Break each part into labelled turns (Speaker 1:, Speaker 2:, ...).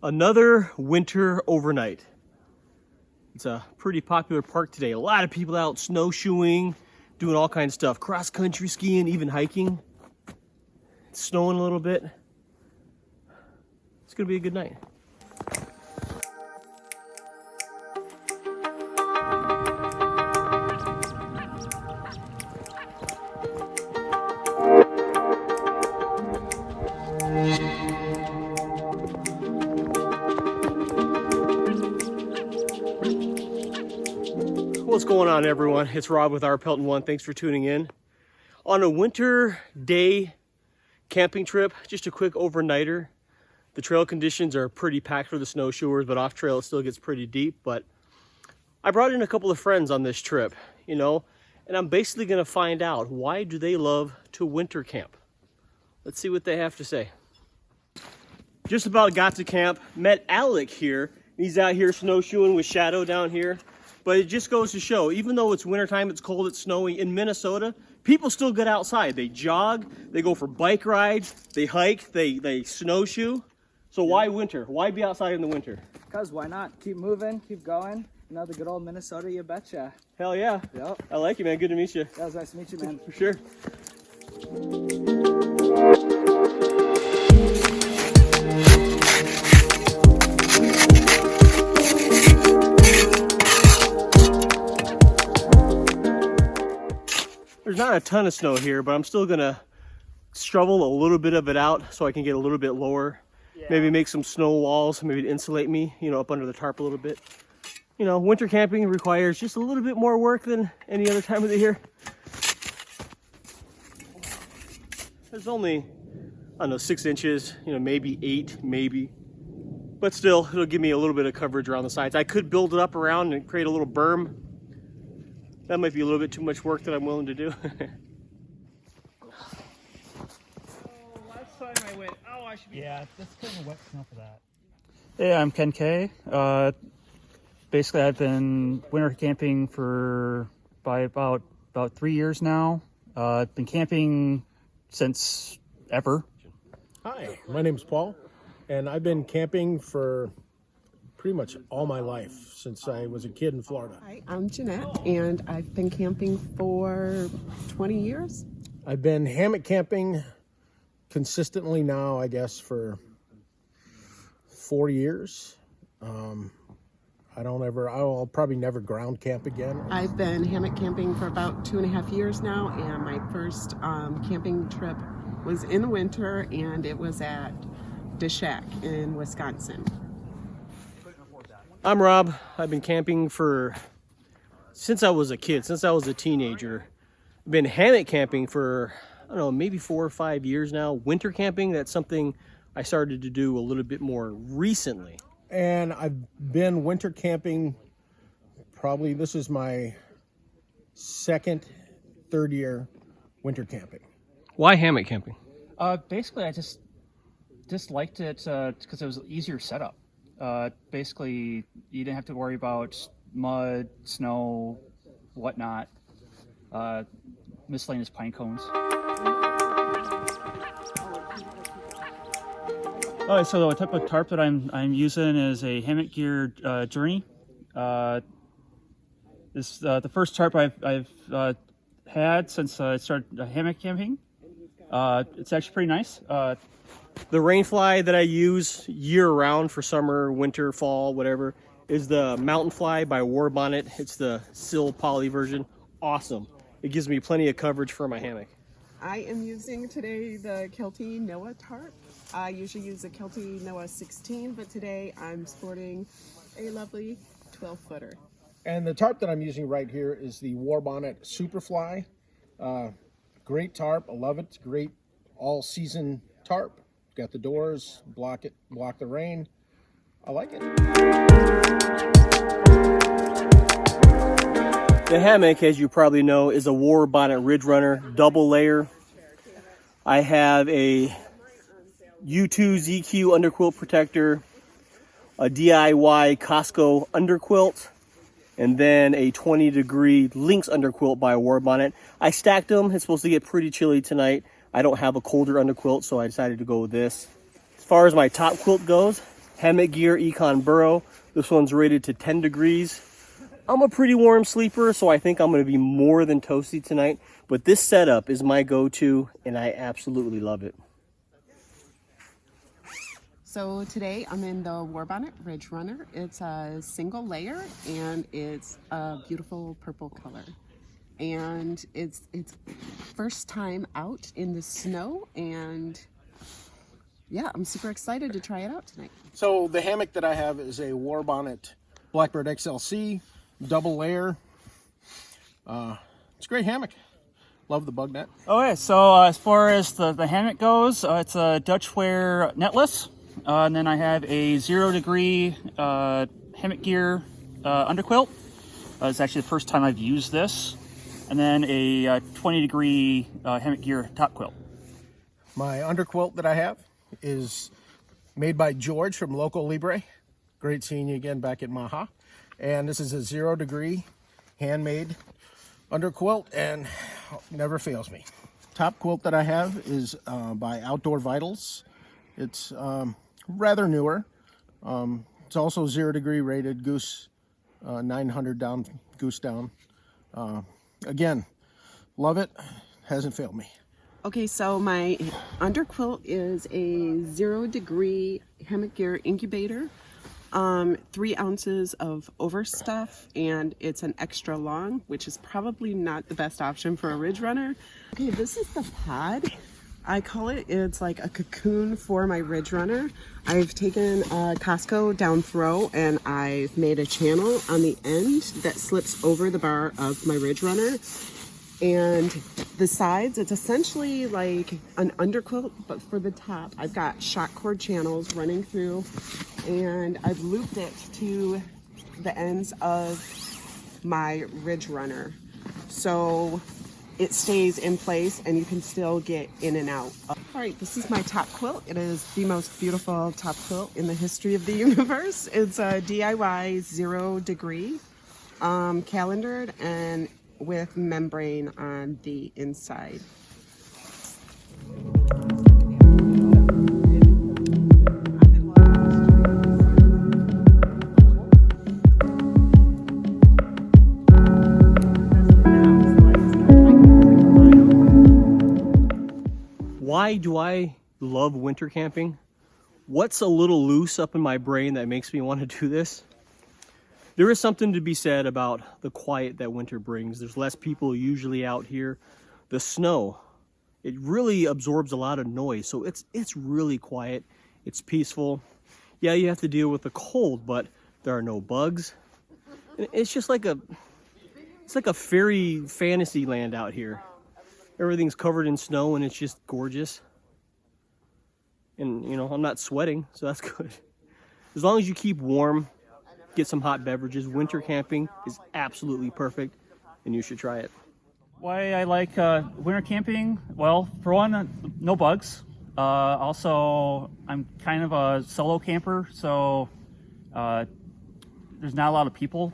Speaker 1: Another winter overnight. It's a pretty popular park today. A lot of people out snowshoeing, doing all kinds of stuff. Cross-country skiing, even hiking. It's snowing a little bit. It's gonna be a good night. What's going on, everyone? It's Rob with Our Pelton One. Thanks for tuning in. On a winter day camping trip, just a quick overnighter. The trail conditions are pretty packed for the snowshoers, but off trail it still gets pretty deep. But I brought in a couple of friends on this trip, and I'm basically gonna find out, why do they love to winter camp? Let's see what they have to say. Just about got to camp, met Alec here. He's out here snowshoeing with Shadow down here. But it just goes to show, even though it's wintertime, it's cold, it's snowy, in Minnesota, people still get outside. They jog, they go for bike rides, they hike, they snowshoe. So why winter? Why be outside in the winter?
Speaker 2: Because why not? Keep moving, keep going. The good old Minnesota, you betcha.
Speaker 1: Hell yeah.
Speaker 2: Yep.
Speaker 1: I like you, man. Good to meet you.
Speaker 2: That was nice to meet you, man.
Speaker 1: For sure. There's not a ton of snow here, but I'm still gonna shovel a little bit of it out so I can get a little bit lower. Yeah. Maybe make some snow walls, maybe to insulate me, up under the tarp a little bit. Winter camping requires just a little bit more work than any other time of the year. There's only, 6 inches, maybe 8, maybe. But still, it'll give me a little bit of coverage around the sides. I could build it up around and create a little berm. That might be a little bit too much work that I'm willing to do.
Speaker 3: Last time I went, I should be...
Speaker 4: Yeah, that's kind of a wet snow for that.
Speaker 3: Hey, I'm Ken K. Basically, I've been winter camping for about 3 years now. I've been camping since ever.
Speaker 4: Hi, my name's Paul, and I've been camping for pretty much all my life since I was a kid in Florida.
Speaker 5: Hi, I'm Jeanette, and I've been camping for 20 years.
Speaker 4: I've been hammock camping consistently now, I guess, for 4 years. I'll probably never ground camp again.
Speaker 5: I've been hammock camping for about 2.5 years now, and my first camping trip was in the winter, and it was at the Shack in Wisconsin.
Speaker 1: I'm Rob. I've been camping since I was a kid, since I was a teenager. I've been hammock camping for, maybe 4 or 5 years now. Winter camping, that's something I started to do a little bit more recently.
Speaker 4: And I've been winter camping, probably this is my third year winter camping.
Speaker 1: Why hammock camping?
Speaker 3: Basically, I just liked it because it was an easier setup. Basically, you didn't have to worry about mud, snow, whatnot, miscellaneous pine cones. All right, so the type of tarp that I'm using is a Hammock Gear Journey. This the first tarp I've had since I started hammock camping. It's actually pretty nice.
Speaker 1: The rainfly that I use year-round for summer, winter, fall, whatever, is the Mountain Fly by War Bonnet. It's the Sil Poly version. Awesome. It gives me plenty of coverage for my hammock.
Speaker 5: I am using today the Kelty Noah tarp. I usually use a Kelty Noah 16, but today I'm sporting a lovely 12-footer.
Speaker 4: And the tarp that I'm using right here is the War Bonnet Superfly. Great tarp. I love it. It's a great all-season tarp. Got the doors, block the rain. I like it.
Speaker 1: The hammock, as you probably know, is a War Bonnet Ridge Runner double layer. I have a U2 ZQ underquilt protector, a DIY Costco underquilt, and then a 20-degree Lynx underquilt by War Bonnet. I stacked them. It's supposed to get pretty chilly tonight. I don't have a colder underquilt, so I decided to go with this. As far as my top quilt goes, Hammock Gear Econ Burrow. This one's rated to 10 degrees. I'm a pretty warm sleeper, so I think I'm going to be more than toasty tonight. But this setup is my go-to, and I absolutely love it.
Speaker 5: So today I'm in the Warbonnet Ridge Runner. It's a single layer and it's a beautiful purple color. And it's first time out in the snow, and yeah, I'm super excited to try it out tonight.
Speaker 4: So the hammock that I have is a Warbonnet Blackbird XLC, double layer. It's a great hammock. Love the bug net.
Speaker 3: Okay, so as far as the hammock goes, it's a Dutch wear netless. And then I have a 0 degree Hammock Gear underquilt. It's actually the first time I've used this. And then a 20 degree Hammock Gear top quilt.
Speaker 4: My underquilt that I have is made by George from Loco Libre. Great seeing you again back at Maha. And this is a 0 degree handmade underquilt and never fails me. Top quilt that I have is by Outdoor Vitals. It's rather newer. It's also 0 degree rated, goose 900 down, goose down. Again, love it, hasn't failed me.
Speaker 5: Okay, so my underquilt is a 0 degree Hammock Gear incubator, 3 ounces of overstuff, and it's an extra long, which is probably not the best option for a ridge runner. Okay, this is the pod. I call it, it's like a cocoon for my ridge runner. I've taken a Costco down throw and I've made a channel on the end that slips over the bar of my ridge runner. And the sides, it's essentially like an underquilt, but for the top, I've got shot cord channels running through, and I've looped it to the ends of my ridge runner. So it stays in place and you can still get in and out. All right, this is my top quilt. It is the most beautiful top quilt in the history of the universe. It's a DIY 0 degree, calendared and with membrane on the inside.
Speaker 1: Why do I love winter camping? What's a little loose up in my brain that makes me want to do this? There is something to be said about the quiet that winter brings. There's less people usually out here. The snow, it really absorbs a lot of noise, so it's really quiet. It's peaceful. Yeah, you have to deal with the cold, but there are no bugs. And it's just like a fairy fantasy land out here. Everything's covered in snow and it's just gorgeous. And you know, I'm not sweating, so that's good. As long as you keep warm, get some hot beverages, winter camping is absolutely perfect and you should try it.
Speaker 3: Why I like winter camping? Well, for one, no bugs. Also, I'm kind of a solo camper, so there's not a lot of people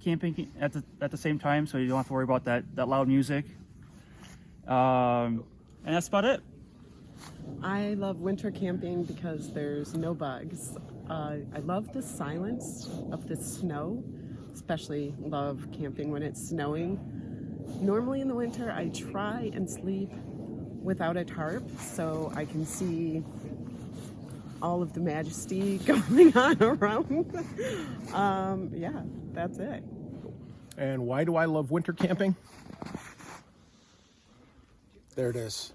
Speaker 3: camping at the same time, so you don't have to worry about that loud music. And that's about it.
Speaker 5: I love winter camping because there's no bugs. I love the silence of the snow, especially love camping when it's snowing. Normally in the winter, I try and sleep without a tarp so I can see all of the majesty going on around. Yeah, that's it.
Speaker 4: And why do I love winter camping? There it is.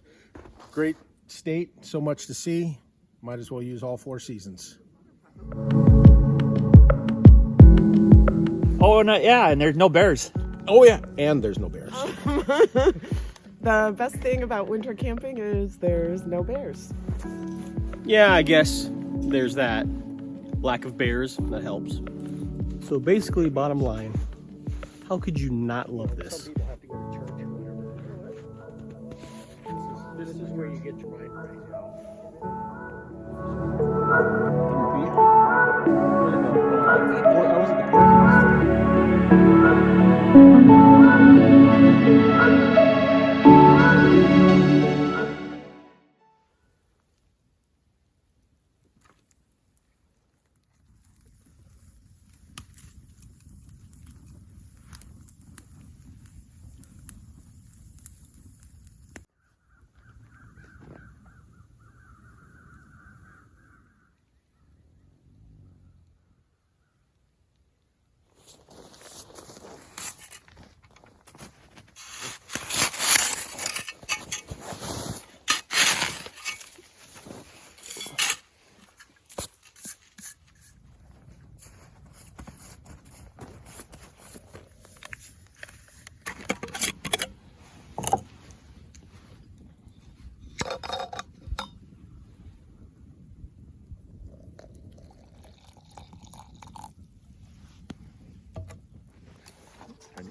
Speaker 4: Great state, so much to see. Might as well use all 4 seasons.
Speaker 3: Oh, and yeah, and there's no bears.
Speaker 4: Oh yeah, and there's no bears.
Speaker 5: The best thing about winter camping is there's no bears.
Speaker 1: Yeah, I guess there's that. Lack of bears, that helps. So basically, bottom line, how could you not love this?
Speaker 4: This is where you get your mind right now.
Speaker 1: I was at the park.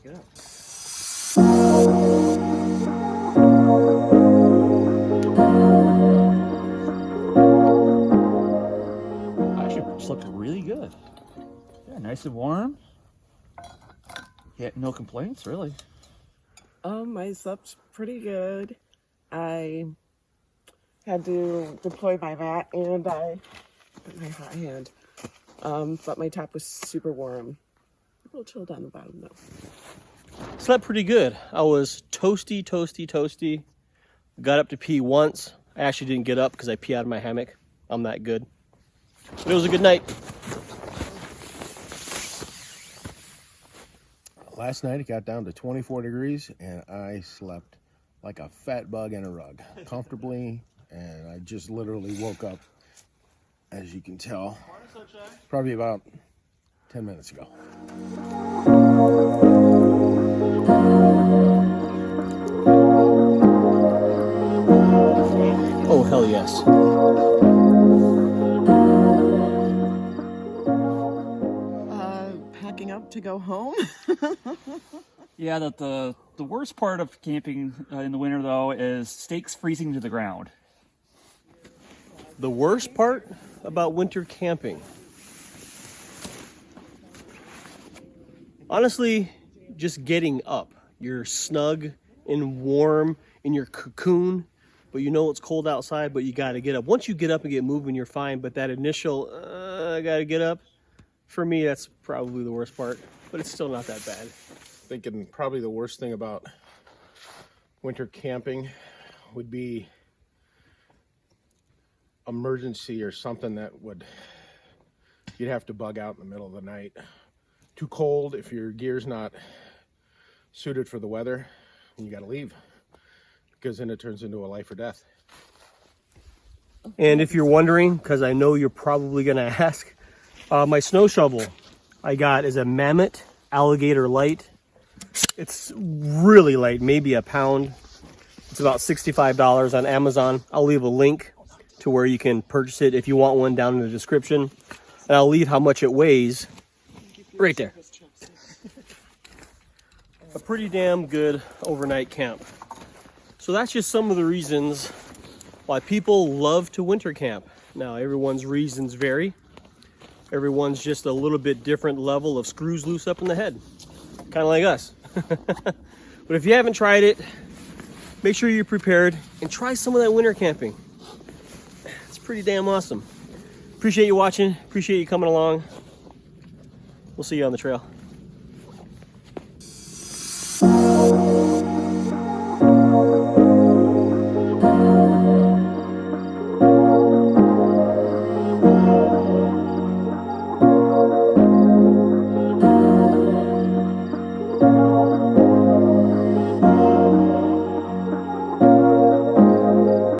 Speaker 3: good. I actually slept really good. Yeah, nice and warm. Yeah, no complaints, really.
Speaker 5: I slept pretty good. I had to deploy my mat and I put my hot hand. But my top was super warm. A little chilled on the bottom though.
Speaker 1: Slept pretty good. I was toasty. Got up to pee once. I actually didn't get up because I pee out of my hammock. I'm that good. But it was a good night.
Speaker 4: Last night it got down to 24 degrees and I slept like a fat bug in a rug comfortably, and I just literally woke up, as you can tell, probably about 10 minutes ago.
Speaker 1: Oh, hell yes.
Speaker 5: Packing up to go home.
Speaker 3: Yeah, the worst part of camping in the winter, though, is steaks freezing to the ground.
Speaker 1: The worst part about winter camping, honestly, just getting up. You're snug and warm in your cocoon, but you know it's cold outside, but you got to get up. Once you get up and get moving, you're fine, but that initial, I got to get up, for me, that's probably the worst part, but it's still not that bad.
Speaker 4: Thinking probably the worst thing about winter camping would be emergency or something that you'd have to bug out in the middle of the night. Too cold, if your gear's not suited for the weather, you got to leave, because then it turns into a life or death.
Speaker 1: And if you're wondering, because I know you're probably going to ask, my snow shovel I got is a Mammoth Alligator Light. It's really light, maybe a pound. It's about $65 on Amazon. I'll leave a link to where you can purchase it if you want one down in the description. And I'll leave how much it weighs right there. A pretty damn good overnight camp. So that's just some of the reasons why people love to winter camp. Now, everyone's reasons vary. Everyone's just a little bit different level of screws loose up in the head. Kind of like us. But if you haven't tried it, make sure you're prepared and try some of that winter camping. It's pretty damn awesome. Appreciate you watching. Appreciate you coming along. We'll see you on the trail.